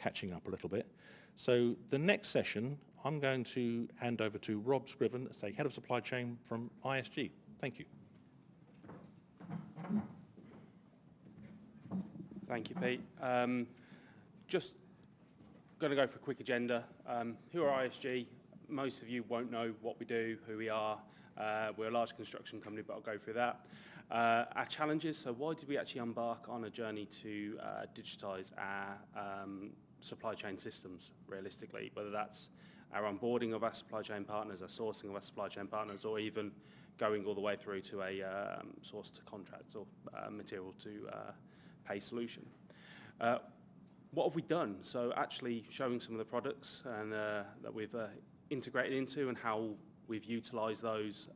catching up a little bit. So the next session, I'm going to hand over to Rob Scriven, Head of Supply Chain from ESG. Thank you. Thank you, Pete. Just going to go for a quick agenda. Who are ESG? Most of you won't know what we do, who we are. We're a large construction company, but I'll go through that. Our challenges, so why did we actually embark on a journey to digitise our supply chain systems, realistically, whether that's our onboarding of our supply chain partners, our sourcing of our supply chain partners, or even going all the way through to a source to contract or material to pay solution. What have we done? So actually showing some of the products and that we've integrated into and how we've utilised those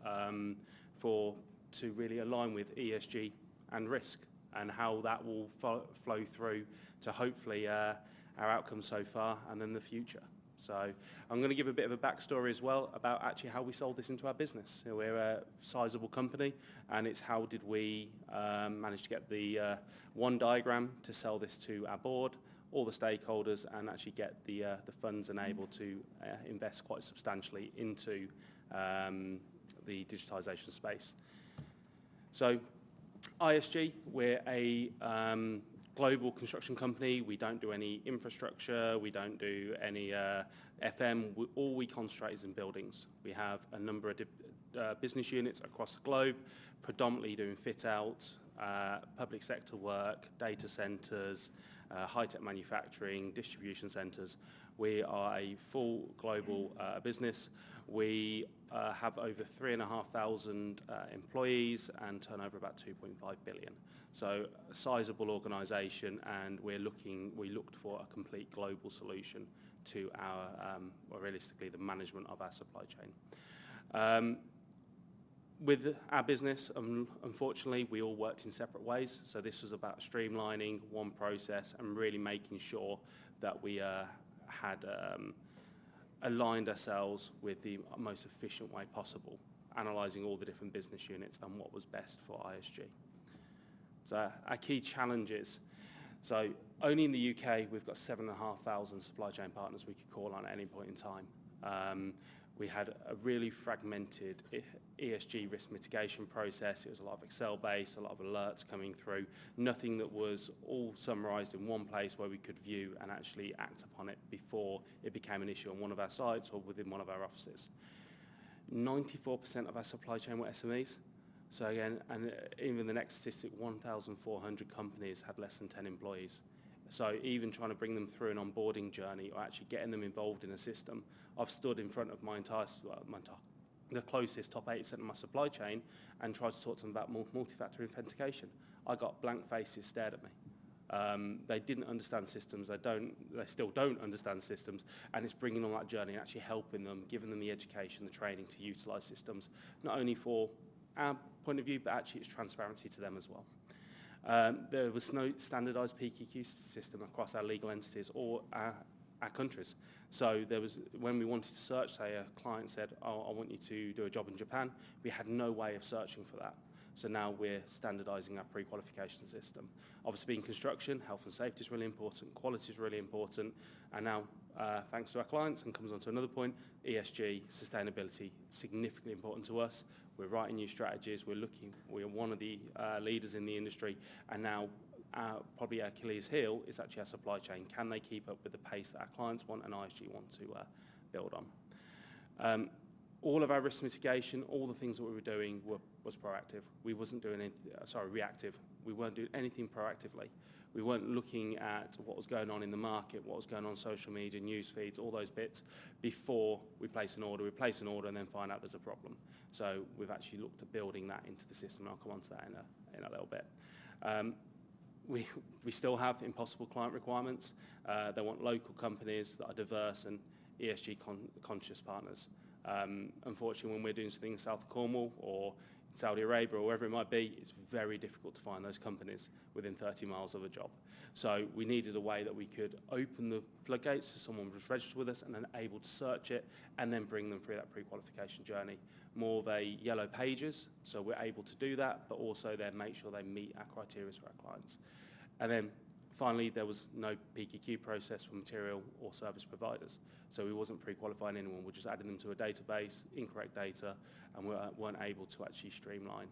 to really align with ESG and risk, and how that will flow through to hopefully our outcomes so far and then the future. So I'm going to give a bit of a backstory as well about actually how we sold this into our business. We're a sizable company, and it's how did we manage to get the one diagram to sell this to our board, all the stakeholders, and actually get the funds and able to invest quite substantially into the digitisation space. So ESG, we're a global construction company. We don't do any infrastructure. We don't do any FM. All we concentrate is in buildings. We have a number of business units across the globe, predominantly doing fit out, public sector work, data centres, high-tech manufacturing, distribution centres. We are a full global business. We have over 3,500 employees and turn over about 2.5 billion. So a sizable organisation, and we looked for a complete global solution to our, realistically, the management of our supply chain. With our business, unfortunately, we all worked in separate ways. So this was about streamlining one process and really making sure that we had aligned ourselves with the most efficient way possible, analysing all the different business units and what was best for ESG. So our key challenges. So only in the UK, we've got 7,500 supply chain partners we could call on at any point in time. We had a really fragmented ESG risk mitigation process. It was a lot of Excel-based, a lot of alerts coming through, nothing that was all summarised in one place where we could view and actually act upon it before it became an issue on one of our sites or within one of our offices. 94% of our supply chain were SMEs. So again, and even the next statistic, 1,400 companies had less than 10 employees. So even trying to bring them through an onboarding journey or actually getting them involved in a system, I've stood in front of the closest top 80% of my supply chain and tried to talk to them about multi-factor authentication. I got blank faces stared at me. They didn't understand systems. They still don't understand systems, and it's bringing on that journey and actually helping them, giving them the education, the training to utilise systems, not only for our point of view, but actually it's transparency to them as well. There was no standardised PQQ system across our legal entities or our countries. So there was, when we wanted to search, say a client said, oh, I want you to do a job in Japan, we had no way of searching for that. So now we're standardising our pre-qualification system. Obviously being construction, health and safety is really important, quality is really important, and now thanks to our clients, and comes on to another point, ESG, sustainability, significantly important to us. We're writing new strategies, we're one of the leaders in the industry, and now probably our Achilles heel is actually our supply chain. Can they keep up with the pace that our clients want and ESG want to build on? All of our risk mitigation, all the things that we were doing was proactive. We wasn't doing anything, reactive. We weren't doing anything proactively. We weren't looking at what was going on in the market, what was going on social media, news feeds, all those bits before we place an order. We place an order and then find out there's a problem. So we've actually looked at building that into the system. I'll come on to that in a little bit. We still have impossible client requirements. They want local companies that are diverse and ESG conscious partners. Unfortunately, when we're doing things south of Cornwall or Saudi Arabia or wherever it might be, it's very difficult to find those companies within 30 miles of a job. So we needed a way that we could open the floodgates so someone was registered with us and then able to search it and then bring them through that pre-qualification journey. More of a yellow pages, so we're able to do that, but also then make sure they meet our criteria for our clients. And then Finally, there was no PQQ process for material or service providers. So we wasn't pre-qualifying anyone. We're just adding them to a database, incorrect data, and we weren't able to actually streamline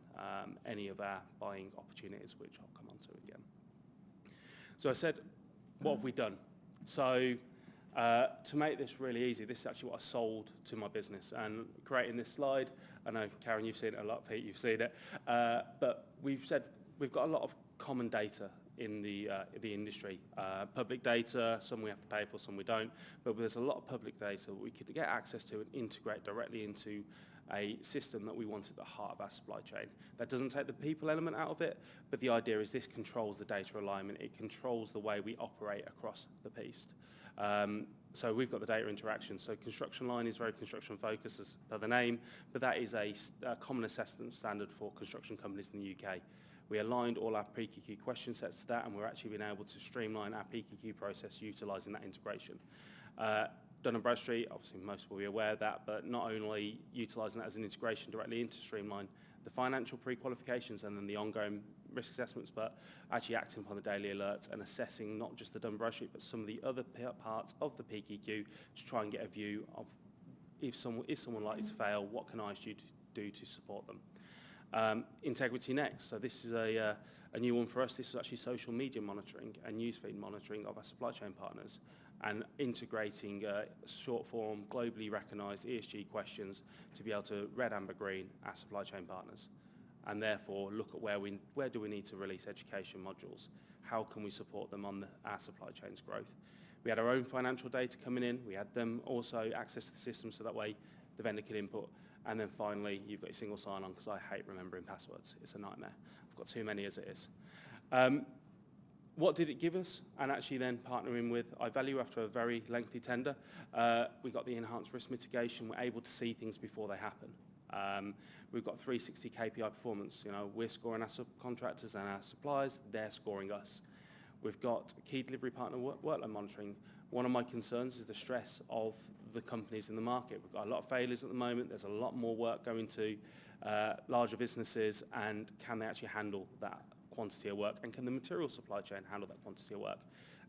any of our buying opportunities, which I'll come on to again. So I said, what have we done? So to make this really easy, this is actually what I sold to my business. And creating this slide, I know, Karen, you've seen it a lot, Pete, you've seen it, but we've said we've got a lot of common data in the industry. Public data, some we have to pay for, some we don't, but there's a lot of public data we could get access to and integrate directly into a system that we want at the heart of our supply chain. That doesn't take the people element out of it, but the idea is this controls the data alignment. It controls the way we operate across the piece. So we've got the data interaction. So construction line is very construction focused as per the name, but that is a common assessment standard for construction companies in the UK. We aligned all our PQQ question sets to that, and we're actually been able to streamline our PQQ process utilising that integration. Dun & Bradstreet, obviously most will be aware of that, but not only utilising that as an integration directly into Streamline, the financial pre-qualifications and then the ongoing risk assessments, but actually acting upon the daily alerts and assessing not just the Dun & Bradstreet, but some of the other parts of the PQQ to try and get a view of if someone likely to fail, what can ISG do to support them. Integrity Next, so this is a new one for us. This is actually social media monitoring and newsfeed monitoring of our supply chain partners and integrating short form, globally recognised ESG questions to be able to red, amber, green our supply chain partners, and therefore look at where do we need to release education modules, how can we support them on our supply chain's growth. We had our own financial data coming in, we had them also access to the system so that way the vendor could input, and then finally you've got your single sign-on, because I hate remembering passwords, it's a nightmare, I've got too many as it is. What did it give us? And actually then partnering with iValue after a very lengthy tender, we got the enhanced risk mitigation. We're able to see things before they happen. We've got 360 KPI performance. You know, we're scoring our subcontractors and our suppliers, they're scoring us. We've got key delivery partner workload monitoring. One of my concerns is the stress of the companies in the market. We've got a lot of failures at the moment. There's a lot more work going to larger businesses, and can they actually handle that quantity of work, and can the material supply chain handle that quantity of work?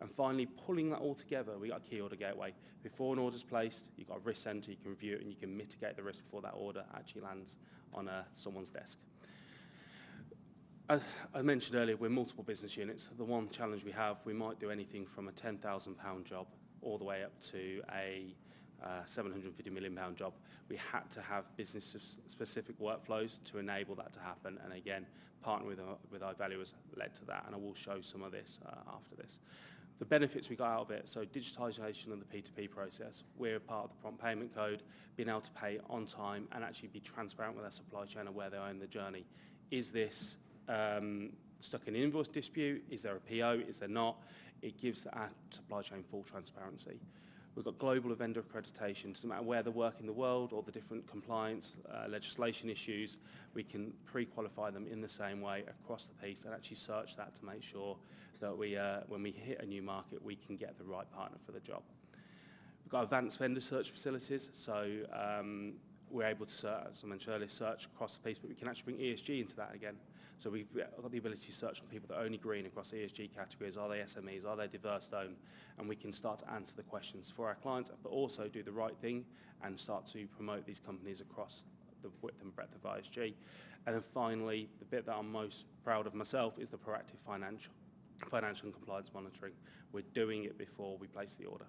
And finally, pulling that all together, we got a key order gateway. Before an order's placed, you've got a risk centre, you can review it, and you can mitigate the risk before that order actually lands on someone's desk. As I mentioned earlier, we're multiple business units. The one challenge we have, we might do anything from a £10,000 job all the way up to a £750 million job. We had to have business-specific workflows to enable that to happen, and again, partnering with iValue has led to that, and I will show some of this after this. The benefits we got out of it, so digitisation of the P2P process, we're part of the prompt payment code, being able to pay on time and actually be transparent with our supply chain and where they are in the journey. Is this stuck in an invoice dispute? Is there a PO? Is there not? It gives our supply chain full transparency. We've got global vendor accreditation. Doesn't matter where they work in the world or the different compliance legislation issues, we can pre-qualify them in the same way across the piece and actually search that to make sure that we, when we hit a new market, we can get the right partner for the job. We've got advanced vendor search facilities, so we're able to, as I mentioned earlier, search across the piece, but we can actually bring ESG into that again. So we've got the ability to search on people that are only green across ESG categories. Are they SMEs? Are they diverse owned? And we can start to answer the questions for our clients, but also do the right thing and start to promote these companies across the width and breadth of ISG. And then finally, the bit that I'm most proud of myself is the proactive financial and compliance monitoring. We're doing it before we place the order.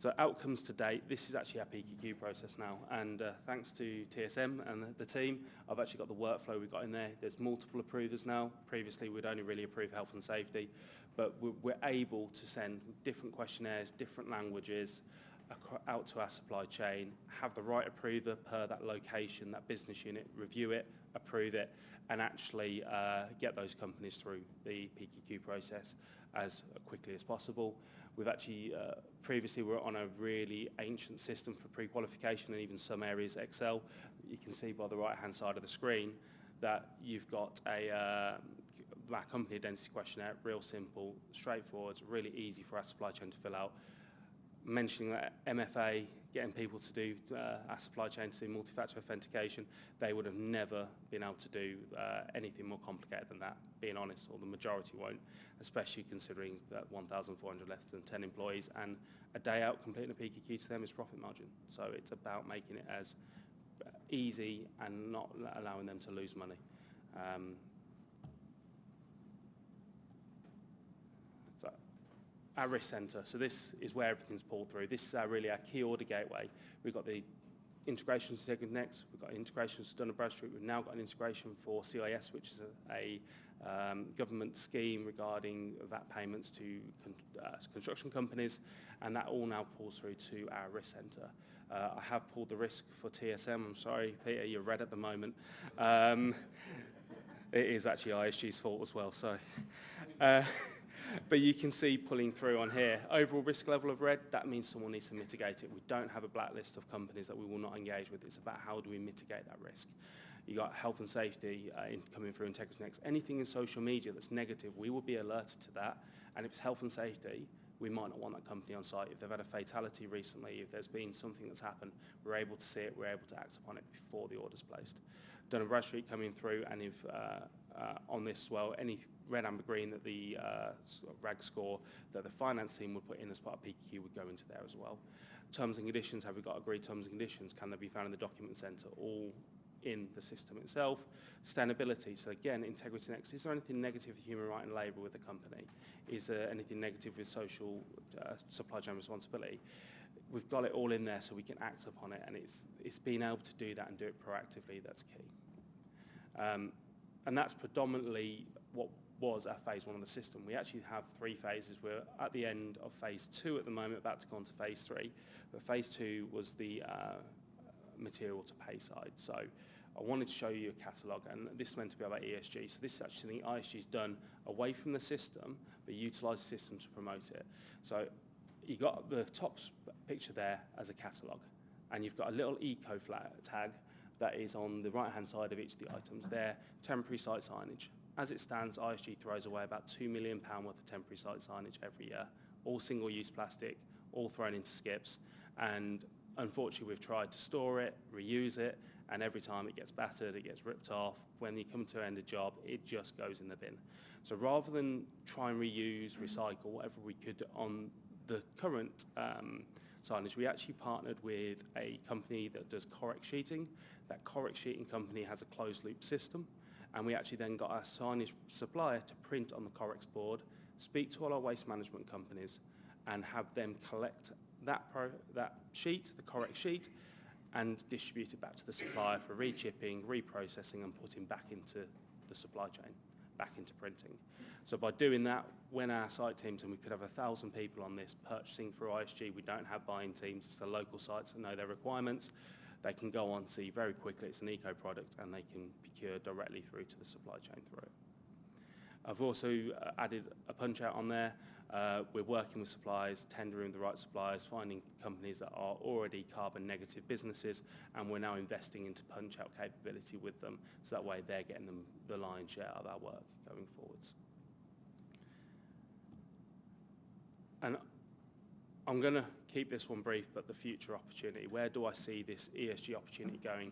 So outcomes to date, this is actually our PQQ process now, and thanks to TSM and the team, I've actually got the workflow we've got in there. There's multiple approvers now. Previously, we'd only really approve health and safety, but we're able to send different questionnaires, different languages out to our supply chain, have the right approver per that location, that business unit, review it, approve it, and actually get those companies through the PQQ process as quickly as possible. We've actually, previously we were on a really ancient system for pre-qualification, and even some areas Excel. You can see by the right-hand side of the screen that you've got our company identity questionnaire, real simple, straightforward, really easy for our supply chain to fill out. mentioning that MFA, getting people to do our supply chain to do multi-factor authentication, they would have never been able to do anything more complicated than that, being honest, or the majority won't, especially considering that 1,400 less than 10 employees, and a day out completing a PQQ to them is profit margin. So it's about making it as easy and not allowing them to lose money. So our risk centre, so this is where everything's pulled through. This is really our key order gateway. We've got the integrations to Next, we've got integrations to Dun & Bradstreet, we've now got an integration for CIS, which is a government scheme regarding VAT payments to construction companies, and that all now pulls through to our risk centre. I have pulled the risk for TSM. I'm sorry, Peter, you're red at the moment. It is actually ISG's fault as well, so. But you can see pulling through on here, overall risk level of red, that means someone needs to mitigate it. We don't have a blacklist of companies that we will not engage with. It's about how do we mitigate that risk. You got health and safety coming through Integrity Next. Anything in social media that's negative, we will be alerted to that. And if it's health and safety, we might not want that company on site. If they've had a fatality recently, if there's been something that's happened, we're able to see it, we're able to act upon it before the order's placed. Dun & Bradstreet coming through, and if on this as well, any red, amber, green that the RAG score that the finance team would put in as part of PQQ would go into there as well. Terms and conditions, have we got agreed terms and conditions? Can they be found in the document centre? All in the system itself. Sustainability, so again, Integrity Next, is there anything negative with human right and labour with the company? Is there anything negative with social supply chain responsibility? We've got it all in there so we can act upon it, and it's being able to do that and do it proactively that's key. And that's predominantly what was our phase 1 of the system. We actually have 3 phases. We're at the end of phase 2 at the moment, about to go on to phase 3. But phase 2 was the material to pay side. So I wanted to show you a catalogue, and this is meant to be about ESG. So this is actually something ISG's done away from the system, but utilise the system to promote it. So you've got the top picture there as a catalogue, and you've got a little eco flag tag that is on the right-hand side of each of the items there, temporary site signage. As it stands, ISG throws away about £2 million worth of temporary site signage every year, all single-use plastic, all thrown into skips, and unfortunately we've tried to store it, reuse it, and every time it gets battered, it gets ripped off. When you come to end a job, it just goes in the bin. So rather than try and reuse, recycle, whatever we could on the current signage, we actually partnered with a company that does Correct sheeting. That Correct sheeting company has a closed loop system, and we actually then got our signage supplier to print on the Correct board, speak to all our waste management companies, and have them collect that sheet, the Correct sheet, and distribute it back to the supplier for re-chipping, reprocessing, and putting back into the supply chain, back into printing. So by doing that, when our site teams, and we could have 1,000 people on this purchasing through ISG, we don't have buying teams, it's the local sites that know their requirements. They can go on, see very quickly it's an eco product, and they can procure directly through to the supply chain through it. I've also added a punch out on there. We're working with suppliers, tendering the right suppliers, finding companies that are already carbon negative businesses, and we're now investing into punch out capability with them, so that way they're getting the lion's share of our work going forwards. And I'm going to keep this one brief, but the future opportunity, where do I see this ESG opportunity going?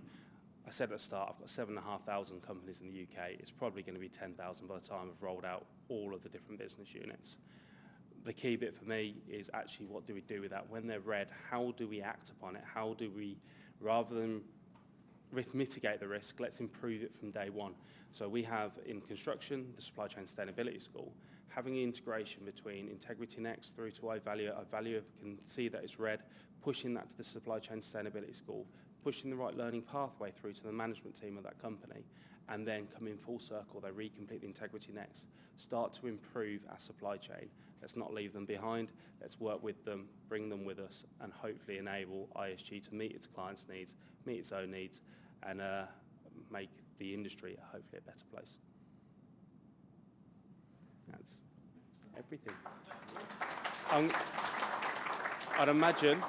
I said at the start, I've got 7,500 companies in the UK. It's probably going to be 10,000 by the time I've rolled out all of the different business units. The key bit for me is actually what do we do with that? When they're red, how do we act upon it? How do we, rather than mitigate the risk, let's improve it from day one. So we have in construction, the Supply Chain Sustainability School, having the integration between Integrity Next through to iValue. iValue can see that it's red, pushing that to the Supply Chain Sustainability School, pushing the right learning pathway through to the management team of that company, and then coming full circle, they recomplete the Integrity Next, start to improve our supply chain. Let's not leave them behind, let's work with them, bring them with us, and hopefully enable ISG to meet its clients' needs, meet its own needs, and make the industry hopefully a better place. That's everything. I'd imagine